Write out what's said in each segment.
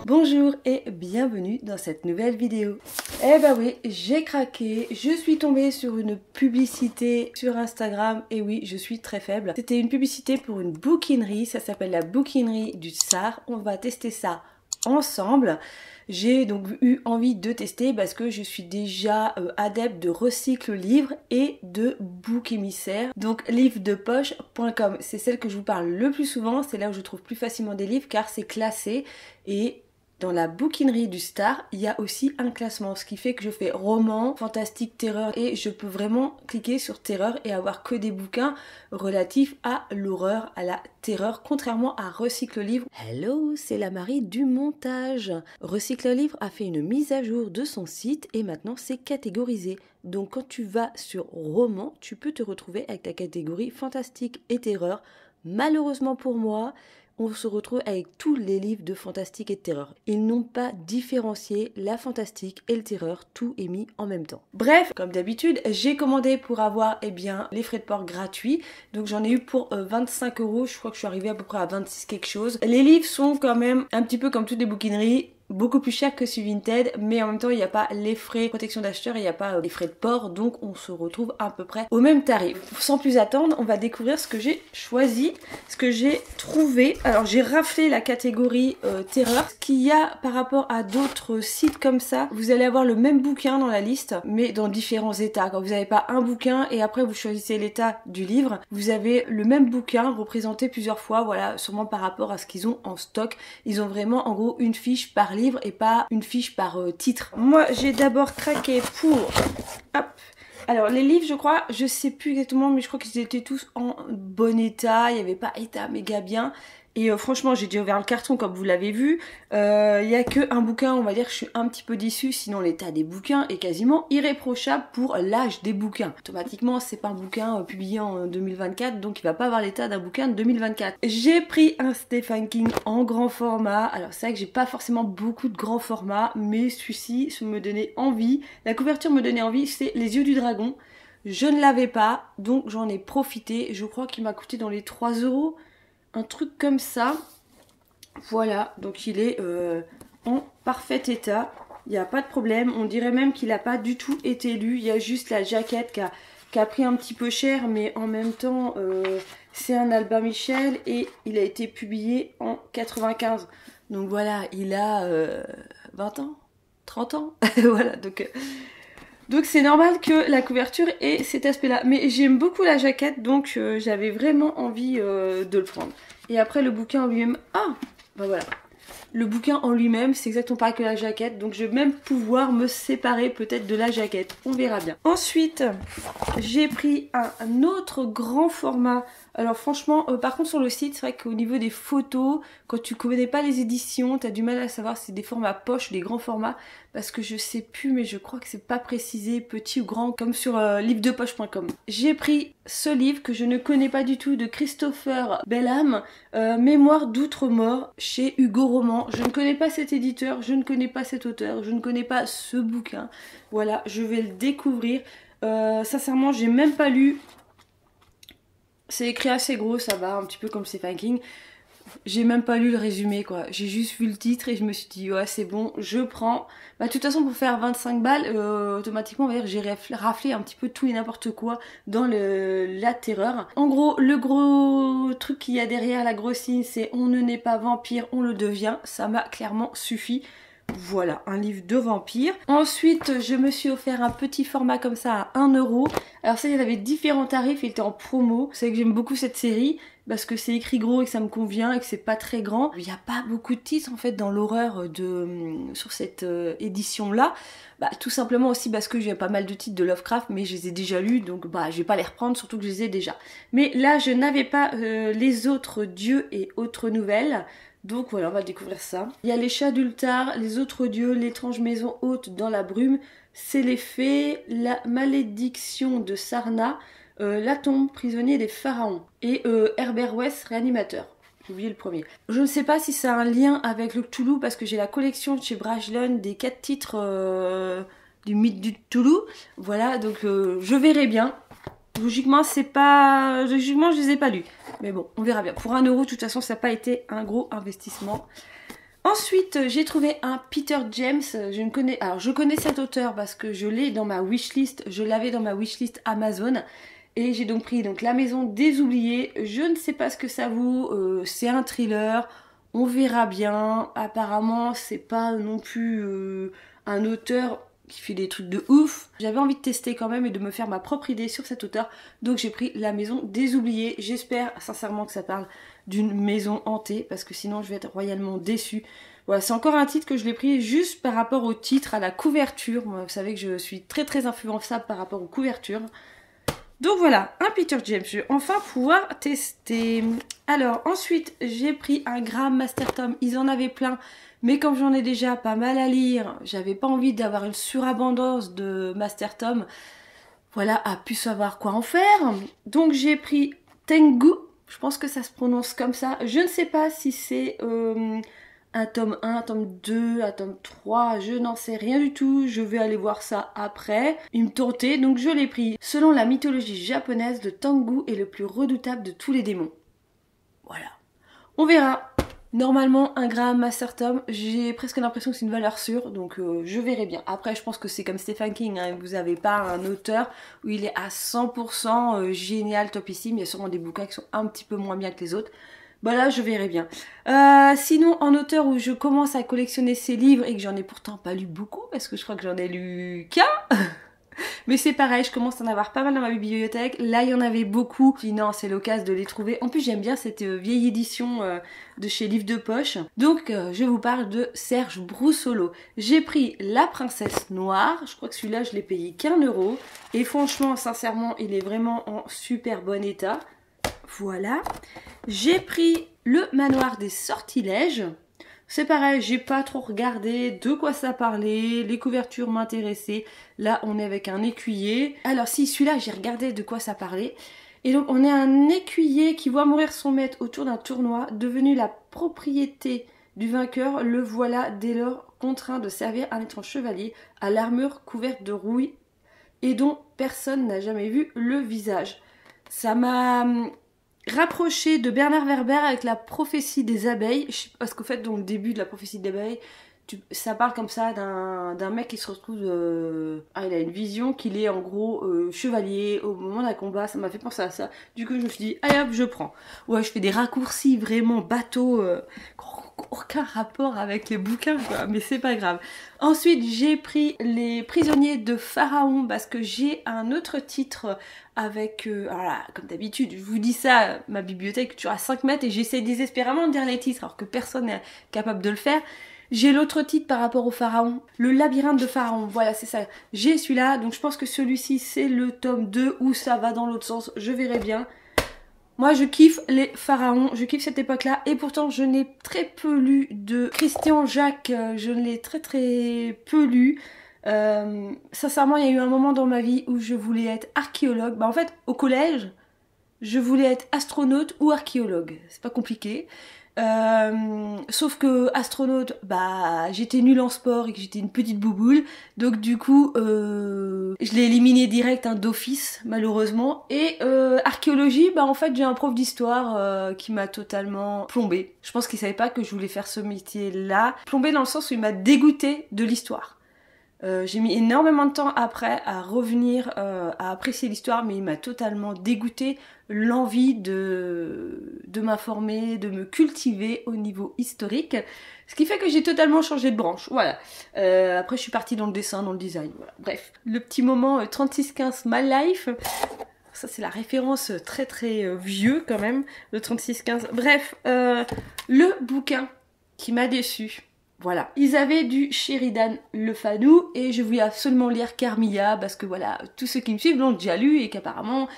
Bonjour et bienvenue dans cette nouvelle vidéo. Eh bah oui, j'ai craqué, je suis tombée sur une publicité sur Instagram et oui, je suis très faible. C'était une publicité pour une bouquinerie, ça s'appelle la bouquinerie du Tsar. On va tester ça ensemble. J'ai donc eu envie de tester parce que je suis déjà adepte de recycle livres et de boucs émissaires. Donc livresdepoche.com, c'est celle que je vous parle le plus souvent, c'est là où je trouve plus facilement des livres car c'est classé. Et dans la bouquinerie du Star, il y a aussi un classement, ce qui fait que je fais roman, fantastique, terreur et je peux vraiment cliquer sur terreur et avoir que des bouquins relatifs à l'horreur, à la terreur, contrairement à Recycle Livre. Hello, c'est la Marie du montage. Recycle Livre a fait une mise à jour de son site et maintenant c'est catégorisé. Donc quand tu vas sur roman, tu peux te retrouver avec la catégorie fantastique et terreur. Malheureusement pour moi, on se retrouve avec tous les livres de fantastique et de terreur. Ils n'ont pas différencié la fantastique et le terreur, tout est mis en même temps. Bref, comme d'habitude, j'ai commandé pour avoir les frais de port gratuits. Donc j'en ai eu pour 25 €, je crois que je suis arrivée à peu près à 26 quelque chose. Les livres sont quand même un petit peu comme toutes les bouquineries, beaucoup plus cher que sur Vinted, mais en même temps il n'y a pas les frais de protection d'acheteur, il n'y a pas les frais de port, donc on se retrouve à peu près au même tarif. Sans plus attendre, on va découvrir ce que j'ai choisi, ce que j'ai trouvé. Alors j'ai raflé la catégorie terreur. Ce qu'il y a par rapport à d'autres sites comme ça, vous allez avoir le même bouquin dans la liste, mais dans différents états. Quand vous n'avez pas un bouquin et après vous choisissez l'état du livre, vous avez le même bouquin représenté plusieurs fois, voilà, sûrement par rapport à ce qu'ils ont en stock. Ils ont vraiment en gros une fiche par livre et pas une fiche par titre. Moi j'ai d'abord craqué pour... Hop. Alors les livres je crois, je sais plus exactement mais je crois qu'ils étaient tous en bon état, il n'y avait pas état méga bien. Et franchement j'ai déjà ouvert le carton comme vous l'avez vu, il n'y a que un bouquin, on va dire que je suis un petit peu déçue, sinon l'état des bouquins est quasiment irréprochable pour l'âge des bouquins. Automatiquement c'est pas un bouquin publié en 2024 donc il va pas avoir l'état d'un bouquin de 2024. J'ai pris un Stephen King en grand format, alors c'est vrai que j'ai pas forcément beaucoup de grand format mais celui-ci me donnait envie, la couverture me donnait envie, c'est Les Yeux du Dragon. Je ne l'avais pas donc j'en ai profité, je crois qu'il m'a coûté dans les 3 €. Un truc comme ça, voilà, donc il est en parfait état, il n'y a pas de problème, on dirait même qu'il n'a pas du tout été lu, il y a juste la jaquette qui a pris un petit peu cher, mais en même temps c'est un Albin Michel et il a été publié en 95, donc voilà, il a 20 ans, 30 ans, voilà, donc c'est normal que la couverture ait cet aspect-là. Mais j'aime beaucoup la jaquette, donc j'avais vraiment envie de le prendre. Et après le bouquin en lui-même... Ah, bah voilà. Le bouquin en lui-même, c'est exactement pareil que la jaquette. Donc je vais même pouvoir me séparer peut-être de la jaquette. On verra bien. Ensuite, j'ai pris un autre grand format. Alors franchement, par contre sur le site, c'est vrai qu'au niveau des photos, quand tu connais pas les éditions, t'as du mal à savoir si c'est des formats poche ou des grands formats. Parce que je sais plus, mais je crois que c'est pas précisé petit ou grand comme sur livresdepoche.com. J'ai pris ce livre que je ne connais pas du tout de Christopher Belham, Mémoire d'outre-mort chez Hugo Roman. Je ne connais pas cet éditeur, je ne connais pas cet auteur, je ne connais pas ce bouquin. Voilà, je vais le découvrir. Sincèrement, j'ai même pas lu. C'est écrit assez gros, ça va, un petit peu comme Stephen King. J'ai même pas lu le résumé quoi, j'ai juste vu le titre et je me suis dit ouais c'est bon, je prends. Bah de toute façon pour faire 25 balles, automatiquement on va dire j'ai raflé un petit peu tout et n'importe quoi dans la terreur. En gros le gros truc qu'il y a derrière la grosse ligne c'est on ne naît pas vampire, on le devient, ça m'a clairement suffi. Voilà, un livre de vampire. Ensuite, je me suis offert un petit format comme ça à 1 €. Alors ça, il y avait différents tarifs, il était en promo. Vous savez que j'aime beaucoup cette série parce que c'est écrit gros et que ça me convient et que c'est pas très grand. Il n'y a pas beaucoup de titres en fait dans l'horreur sur cette édition-là. Bah, tout simplement aussi parce que j'ai pas mal de titres de Lovecraft, mais je les ai déjà lus, donc bah je vais pas les reprendre, surtout que je les ai déjà. Mais là, je n'avais pas les autres dieux et autres nouvelles. Donc voilà, on va découvrir ça. Il y a les chats d'Ultar, les autres dieux, l'étrange maison haute dans la brume, c'est les fées, la malédiction de Sarna, la tombe, prisonnier des pharaons, et Herbert West, réanimateur. J'ai oublié le premier. Je ne sais pas si ça a un lien avec le Cthulhu, parce que j'ai la collection de chez Brajlon des 4 titres du mythe du Cthulhu. Voilà, donc je verrai bien. Logiquement, logiquement, je les ai pas lus. Mais bon, on verra bien. Pour 1 €, de toute façon, ça n'a pas été un gros investissement. Ensuite, j'ai trouvé un Peter James. Je connais cet auteur parce que je l'ai dans ma wishlist. Je l'avais dans ma wishlist Amazon. Et j'ai donc pris La Maison des Oubliés. Je ne sais pas ce que ça vaut. C'est un thriller. On verra bien. Apparemment, c'est pas non plus un auteur qui fait des trucs de ouf. J'avais envie de tester quand même et de me faire ma propre idée sur cet auteur. Donc j'ai pris La Maison des Oubliés. J'espère sincèrement que ça parle d'une maison hantée parce que sinon je vais être royalement déçue. Voilà, c'est encore un titre que je l'ai pris juste par rapport au titre, à la couverture. Moi, vous savez que je suis très influençable par rapport aux couvertures. Donc voilà, un Peter James, je vais enfin pouvoir tester. Alors ensuite, j'ai pris un Graham Masterton. Ils en avaient plein, mais comme j'en ai déjà pas mal à lire, j'avais pas envie d'avoir une surabondance de Masterton. Voilà, à pu savoir quoi en faire. Donc j'ai pris Tengu. Je pense que ça se prononce comme ça. Je ne sais pas si c'est un tome 1, un tome 2, un tome 3. Je n'en sais rien du tout. Je vais aller voir ça après. Il me tentait, donc je l'ai pris. Selon la mythologie japonaise, le Tengu est le plus redoutable de tous les démons. Voilà. On verra. Normalement, un Graham Masterton, j'ai presque l'impression que c'est une valeur sûre, donc je verrai bien. Après, je pense que c'est comme Stephen King, hein, vous n'avez pas un auteur où il est à 100% génial, topissime. Il y a sûrement des bouquins qui sont un petit peu moins bien que les autres. Bah là, je verrai bien. Sinon, en auteur où je commence à collectionner ses livres et que j'en ai pourtant pas lu beaucoup, parce que je crois que j'en ai lu qu'un. Mais c'est pareil, je commence à en avoir pas mal dans ma bibliothèque. Là, il y en avait beaucoup. Puis non, c'est l'occasion de les trouver. En plus, j'aime bien cette vieille édition de chez Livre de Poche. Donc, je vous parle de Serge Broussolo. J'ai pris La Princesse Noire. Je crois que celui-là, je l'ai payé qu'1 €. Et franchement, sincèrement, il est vraiment en super bon état. Voilà. J'ai pris Le Manoir des Sortilèges. C'est pareil, j'ai pas trop regardé de quoi ça parlait, les couvertures m'intéressaient. Là, on est avec un écuyer. Alors si, celui-là, j'ai regardé de quoi ça parlait. Et donc, on est un écuyer qui voit mourir son maître autour d'un tournoi, devenu la propriété du vainqueur. Le voilà dès lors contraint de servir un étrange chevalier à l'armure couverte de rouille et dont personne n'a jamais vu le visage. Ça m'a rapproché de Bernard Werber avec la prophétie des abeilles, parce qu'au fait, dans le début de la prophétie des abeilles, ça parle comme ça d'un mec qui se retrouve, il a une vision qu'il est en gros chevalier au moment d'un combat. Ça m'a fait penser à ça. Du coup, je me suis dit, allez hop, je prends. Ouais, je fais des raccourcis vraiment bateau, aucun rapport avec les bouquins, quoi, mais c'est pas grave. Ensuite, j'ai pris Les Prisonniers de Pharaon parce que j'ai un autre titre avec... alors là, comme d'habitude, je vous dis ça, ma bibliothèque est toujours à 5 mètres et j'essaie désespérément de dire les titres alors que personne n'est capable de le faire. J'ai l'autre titre par rapport au Pharaon, Le Labyrinthe de Pharaon, voilà, c'est ça. J'ai celui-là, donc je pense que celui-ci, c'est le tome 2 où ça va dans l'autre sens, je verrai bien. Moi, je kiffe les pharaons, je kiffe cette époque-là, et pourtant, je n'ai très peu lu de Christian Jacques, je l'ai très peu lu. Sincèrement, il y a eu un moment dans ma vie où je voulais être archéologue. Bah, en fait, au collège, je voulais être astronaute ou archéologue, c'est pas compliqué. Sauf que astronaute, bah j'étais nulle en sport et que j'étais une petite bouboule, donc du coup je l'ai éliminé direct d'office malheureusement. Et archéologie, bah en fait j'ai un prof d'histoire qui m'a totalement plombée. Je pense qu'il savait pas que je voulais faire ce métier là, plombée dans le sens où il m'a dégoûté de l'histoire. J'ai mis énormément de temps après à revenir à apprécier l'histoire, mais il m'a totalement dégoûté l'envie de m'informer, de me cultiver au niveau historique, ce qui fait que j'ai totalement changé de branche, voilà. Après je suis partie dans le dessin, dans le design, voilà. Bref, le petit moment 3615 My Life, ça c'est la référence très vieux quand même, le 3615. Bref, le bouquin qui m'a déçue. Voilà, ils avaient du Sheridan Le Fanu et je voulais absolument lire Carmilla parce que voilà, tous ceux qui me suivent l'ont déjà lu et qu'apparemment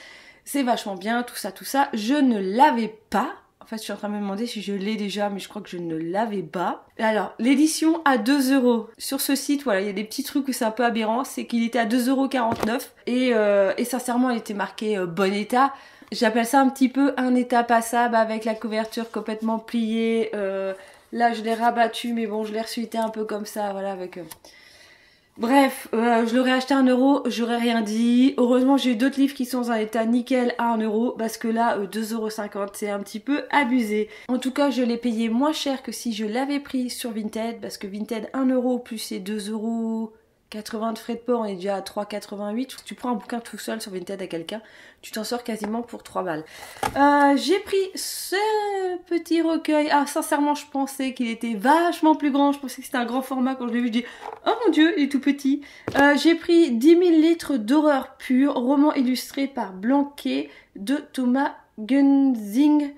c'est vachement bien, tout ça. Je ne l'avais pas. En fait, je suis en train de me demander si je l'ai déjà, mais je crois que je ne l'avais pas. Alors, l'édition à 2 €. Sur ce site, voilà, il y a des petits trucs où c'est un peu aberrant, c'est qu'il était à 2,49 € et sincèrement, il était marqué bon état. J'appelle ça un petit peu un état passable avec la couverture complètement pliée. Là, je l'ai rabattu, mais bon, je l'ai ressuité un peu comme ça, voilà, avec Bref, je l'aurais acheté à 1 euro, j'aurais rien dit. Heureusement, j'ai eu d'autres livres qui sont dans un état nickel à 1 euro parce que là, 2,50 € c'est un petit peu abusé. En tout cas, je l'ai payé moins cher que si je l'avais pris sur Vinted parce que Vinted 1 euro plus ces 2,80 € de frais de port, on est déjà à 3,88 €. Tu prends un bouquin tout seul sur Vinted à quelqu'un, tu t'en sors quasiment pour 3 balles. J'ai pris ce petit recueil. Ah, sincèrement, je pensais qu'il était vachement plus grand. Je pensais que c'était un grand format. Quand je l'ai vu, je dis oh mon dieu, il est tout petit. J'ai pris 10 000 litres d'horreur pure, roman illustré par Blanquet de Thomas Gunzing.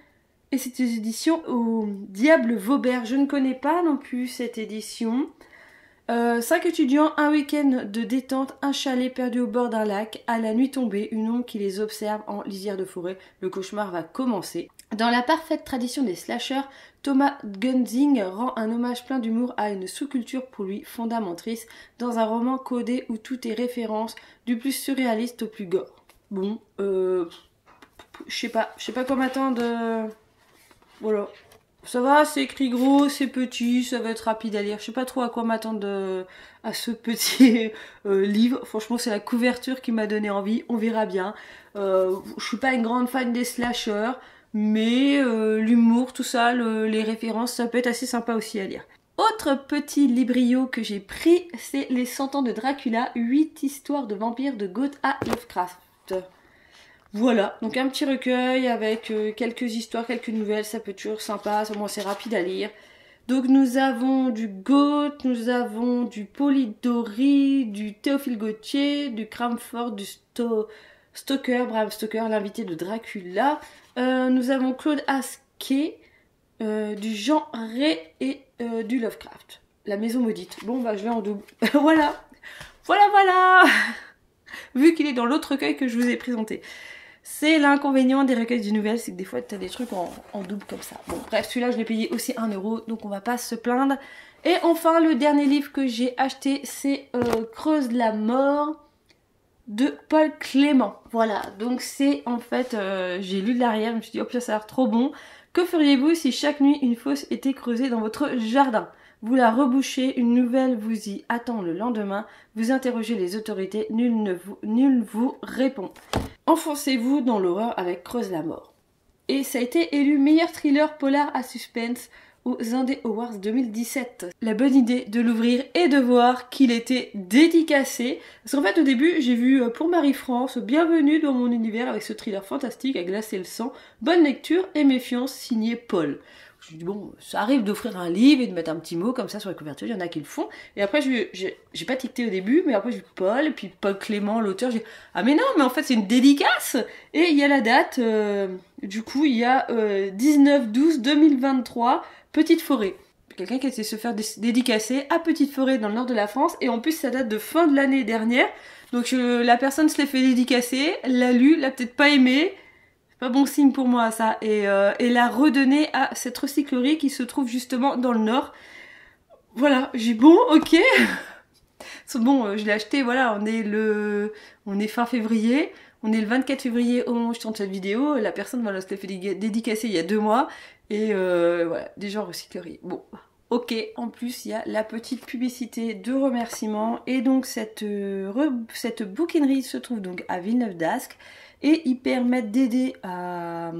Et c'est des éditions au Diable Vaubert. Je ne connais pas non plus cette édition. 5 étudiants, un week-end de détente, un chalet perdu au bord d'un lac. À la nuit tombée, une ombre qui les observe en lisière de forêt. Le cauchemar va commencer. Dans la parfaite tradition des slashers, Thomas Gunzing rend un hommage plein d'humour à une sous-culture pour lui fondamentrice dans un roman codé où tout est référence, du plus surréaliste au plus gore. Bon, je sais pas quoi m'attendre. Voilà. Ça va, c'est écrit gros, c'est petit, ça va être rapide à lire. Je sais pas trop à quoi m'attendre à ce petit livre. Franchement, c'est la couverture qui m'a donné envie. On verra bien. Je suis pas une grande fan des slashers, mais l'humour, tout ça, les références, ça peut être assez sympa aussi à lire. Autre petit librio que j'ai pris, c'est Les 100 ans de Dracula, 8 histoires de vampires de Goethe à Lovecraft. Voilà, donc un petit recueil avec quelques histoires, quelques nouvelles, ça peut être toujours sympa, moi c'est rapide à lire. Donc nous avons du Goethe, nous avons du Polidori, du Théophile Gautier, du Cramford, du Stoker, Bram Stoker, l'invité de Dracula. Nous avons Claude Asquet, du Jean Ray et du Lovecraft. La maison maudite. Bon bah je vais en double. Voilà. Vu qu'il est dans l'autre recueil que je vous ai présenté. C'est l'inconvénient des recueils de nouvelles, c'est que des fois tu as des trucs en double comme ça. Bon bref, celui-là je l'ai payé aussi 1 euro, donc on va pas se plaindre. Et enfin le dernier livre que j'ai acheté, c'est Creuse la mort de Paul Clément. Voilà, donc c'est en fait, j'ai lu de l'arrière, je me suis dit oh ça a l'air trop bon. Que feriez-vous si chaque nuit une fosse était creusée dans votre jardin? Vous la rebouchez, une nouvelle vous y attend le lendemain, vous interrogez les autorités, nul vous répond. Enfoncez-vous dans l'horreur avec Creuse la mort. Et ça a été élu meilleur thriller polar à suspense aux Indé Awards 2017. La bonne idée de l'ouvrir et de voir qu'il était dédicacé. Parce qu'en fait au début j'ai vu Pour Marie-France, bienvenue dans mon univers avec ce thriller fantastique à glacer le sang, bonne lecture et méfiance signé Paul. Je me dis bon, ça arrive d'offrir un livre et de mettre un petit mot comme ça sur la couverture, il y en a qui le font. Et après j'ai pas ticté au début, mais après j'ai vu Paul, et puis Paul Clément, l'auteur, j'ai dit ah mais non, mais en fait c'est une dédicace. Et il y a la date, du coup il y a 19/12/2023, Petite Forêt. Quelqu'un qui a essayé de se faire dédicacer à Petite Forêt dans le nord de la France, et en plus ça date de fin de l'année dernière. Donc la personne se l'est fait dédicacer, l'a lu, l'a peut-être pas aimé. Pas bon signe pour moi ça, et l'a redonné à cette recyclerie qui se trouve justement dans le nord. Voilà, j'ai bon, ok. Bon, je l'ai acheté, voilà, on est fin février, on est le 24 février au moment où je tourne cette vidéo, la personne voilà, se l'est fait dédicacer il y a 2 mois, et voilà, déjà en recyclerie. Bon, ok, en plus il y a la petite publicité de remerciement, et donc cette bouquinerie se trouve donc à Villeneuve d'Ascq, et ils permettent d'aider à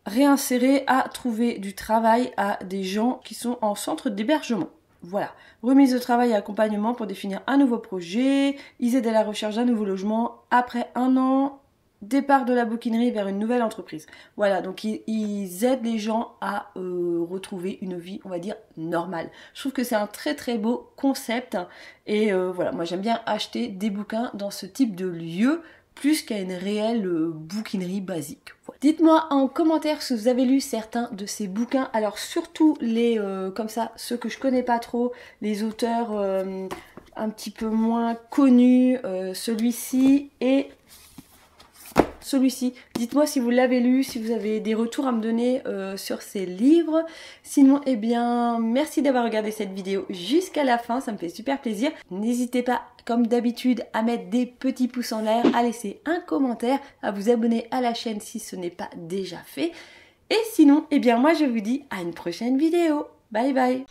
réinsérer, à trouver du travail à des gens qui sont en centre d'hébergement. Voilà, remise de travail et accompagnement pour définir un nouveau projet, ils aident à la recherche d'un nouveau logement après 1 an, départ de la bouquinerie vers une nouvelle entreprise. Voilà, donc ils aident les gens à retrouver une vie, on va dire, normale. Je trouve que c'est un très très beau concept, et voilà, moi j'aime bien acheter des bouquins dans ce type de lieu, plus qu'à une réelle bouquinerie basique. Voilà. Dites-moi en commentaire si vous avez lu certains de ces bouquins, alors surtout les, comme ça, ceux que je connais pas trop, les auteurs un petit peu moins connus, celui-ci et celui-ci. Dites-moi si vous l'avez lu, si vous avez des retours à me donner sur ces livres. Sinon, eh bien, merci d'avoir regardé cette vidéo jusqu'à la fin, ça me fait super plaisir. N'hésitez pas, comme d'habitude, à mettre des petits pouces en l'air, à laisser un commentaire, à vous abonner à la chaîne si ce n'est pas déjà fait. Et sinon, eh bien, moi je vous dis à une prochaine vidéo. Bye bye!